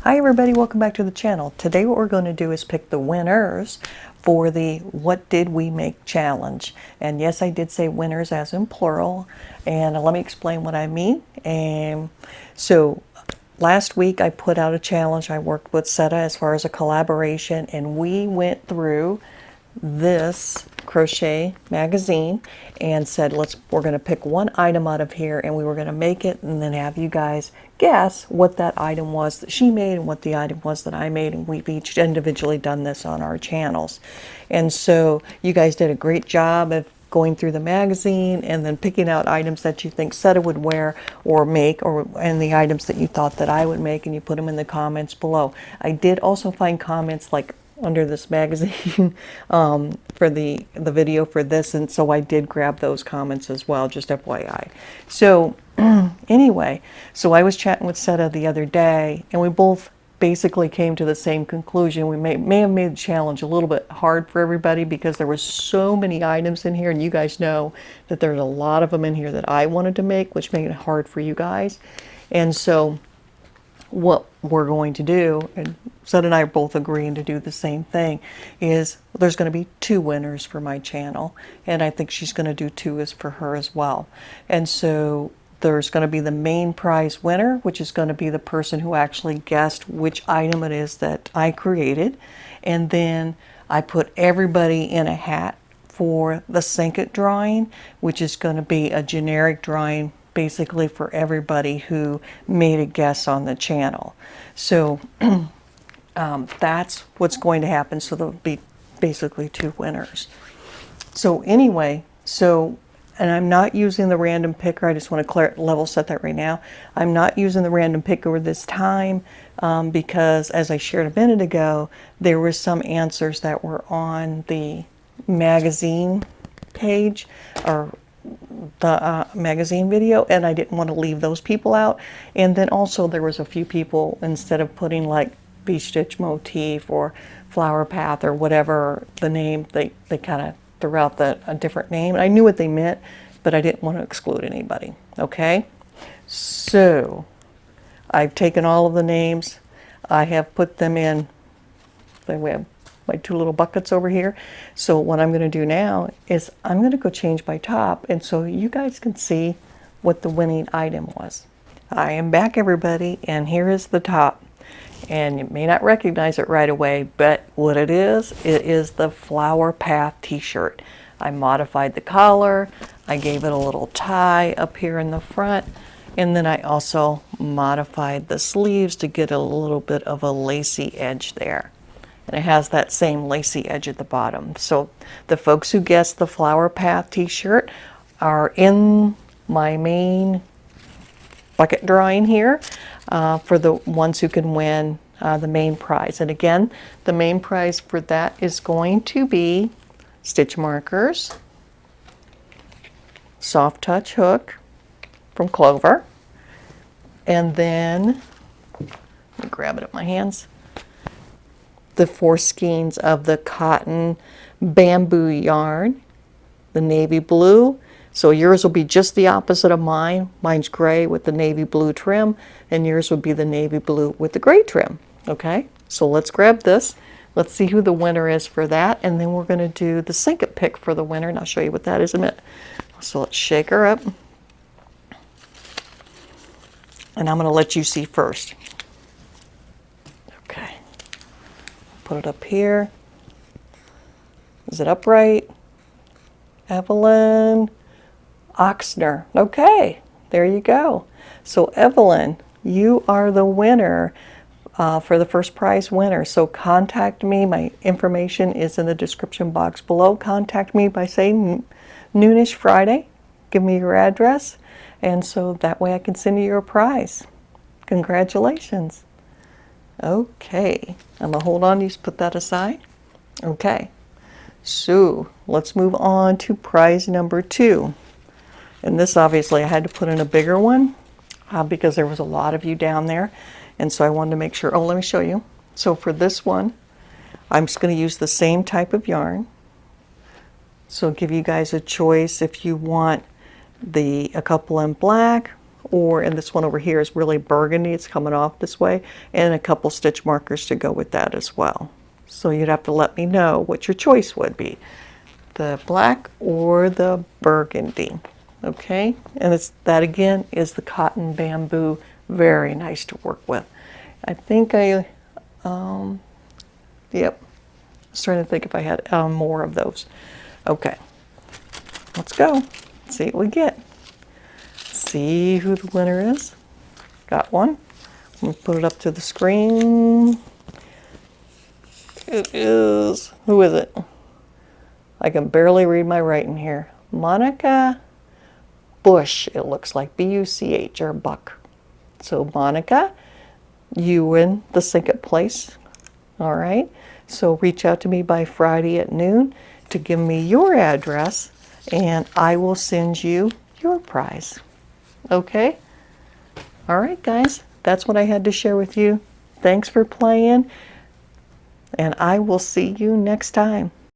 Hi everybody, welcome back to the channel. Today what we're going to do is pick the winners for the What Did We Make challenge. And yes, I did say winners as in plural, and let me explain what I mean. So last week I put out a challenge. I worked with Setta as far as a collaboration, and we went through this crochet magazine and said we're going to pick one item out of here, and we were going to make it and then have you guys guess what that item was that she made and what the item was that I made, and we've each individually done this on our channels. And so you guys did a great job of going through the magazine and then picking out items that you think Setta would wear or make, and the items that you thought that I would make, and you put them in the comments below. I did also find comments like under this magazine for the video for this, and so I did grab those comments as well, just FYI. So anyway, so I was chatting with Setta the other day, and we both basically came to the same conclusion. We may have made the challenge a little bit hard for everybody because there was so many items in here, and you guys know that there's a lot of them in here that I wanted to make, which made it hard for you guys. And so what we're going to do, and Setta and I are both agreeing to do the same thing, is there's going to be two winners for my channel, and I think she's going to do two as for her as well. And so there's going to be the main prize winner, which is going to be the person who actually guessed which item it is that I created, and then I put everybody in a hat for the sink it drawing, which is going to be a generic drawing basically for everybody who made a guess on the channel. So that's what's going to happen. So there'll be basically two winners. So anyway, and I'm not using the random picker. I just want to level set that right now. I'm not using the random picker this time because, as I shared a minute ago, there were some answers that were on the magazine page or the magazine video, and I didn't want to leave those people out. And then also there was a few people, instead of putting like bee stitch motif or flower path or whatever the name, they kind of threw out a different name. I knew what they meant, but I didn't want to exclude anybody. Okay, so I've taken all of the names, I have put them in. We have my two little buckets over here. So what I'm going to do now is I'm going to go change my top, and so you guys can see what the winning item was. I am back, everybody, and here is the top. And you may not recognize it right away, but what it is the Flower Path t-shirt. I modified the collar, I gave it a little tie up here in the front, and then I also modified the sleeves to get a little bit of a lacy edge there. And it has that same lacy edge at the bottom. So the folks who guessed the Flower Path t-shirt are in my main bucket drawing here for the ones who can win the main prize. And again, the main prize for that is going to be stitch markers, soft touch hook from Clover, and then let me grab it in my hands, the 4 skeins of the cotton bamboo yarn, the navy blue. So yours will be just the opposite of mine. Mine's gray with the navy blue trim, and yours will be the navy blue with the gray trim. Okay, so let's grab this. Let's see who the winner is for that, and then we're going to do the sink it pick for the winner, and I'll show you what that is in a minute. So let's shake her up, and I'm going to let you see first. Okay, put it up here. Is it upright? Evelyn Oxner. Okay, there you go. So Evelyn, you are the winner for the first prize winner. So contact me. My information is in the description box below. Contact me by saying noonish Friday. Give me your address, and so that way I can send you your prize. Congratulations. Okay, I'm gonna hold on to these, put that aside. Okay, so let's move on to prize number 2. And this, obviously, I had to put in a bigger one because there was a lot of you down there. And so I wanted to make sure, oh, let me show you. So for this one, I'm just going to use the same type of yarn. So give you guys a choice if you want a couple in black and this one over here is really burgundy. It's coming off this way, and a couple stitch markers to go with that as well. So you'd have to let me know what your choice would be, the black or the burgundy. Okay, and it's that again is the cotton bamboo, very nice to work with. I think yep, I was trying to think if I had more of those. Okay, let's go, see what we get. See who the winner is. Got one. I'm going to put it up to the screen. It is, who is it? I can barely read my writing here. Monica Bush, it looks like, B-U-C-H, or Buck. So Monica, you win the second place. All right, so reach out to me by Friday at noon to give me your address, and I will send you your prize. Okay? All right, guys, that's what I had to share with you. Thanks for playing, and I will see you next time.